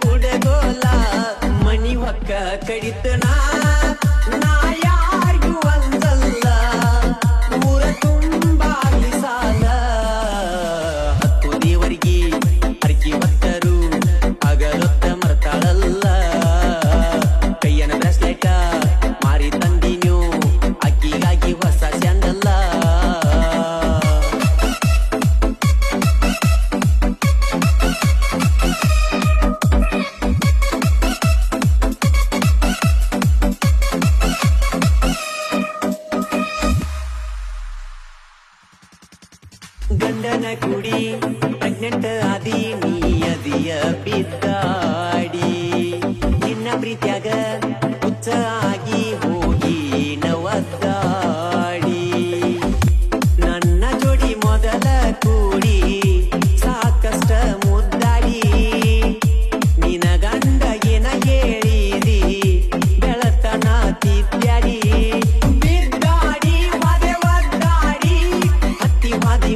ಕುಡಗೋಲ ಮನಿ ಹೊಕ್ಕ ಕಡಿತನ ನಾ ಯಾರಿಗೂ ಒಂದಲ್ಲ ಊರ ತುಂಬಾ ಸಾಲ ಹತ್ತು ದೇವರಿಗೆ ಅರ್ಕಿ ಹೊತ್ತರು ಅಗಲೊತ್ತ ಮರ್ತಾಳಲ್ಲ ಕೈಯನ ಬ್ರಾಸ್ಲೆಟ ಮಾರಿ ತಂದಿನ್ಯೂ ಅಕ್ಕಿಗಾಗಿ ಹೊಸ ಸ್ಯಾಂಡಲ್ಲ ಗಂಡನ ಕುಡಿ ಪ್ರೆಗ್ನೆಂಟ್ ಆದಿ ನೀ ಅದಿಯ ಬಿದ್ದಾಡಿ ನಿನ್ನ ಪ್ರೀತ್ಯಾಗ ಹುಚ್ಚ ಆಗಿ ಹೋಗಿ ನವದ್ದಾಡಿ ನನ್ನ ಜೋಡಿ ಮೊದಲ ಕೂಡಿ ಸಾಕಷ್ಟ ಮುದ್ದಾಡಿ ನಿನ ಗಂಡ ಏನ ಹೇಳಿದಿ ಬೆಳತನ ತಿದ್ಯಾಡಿ ಬಿದ್ದಾಡಿ ವಾದೆ ಒದ್ದಾಡಿ ಹತ್ತಿ ವಾದಿ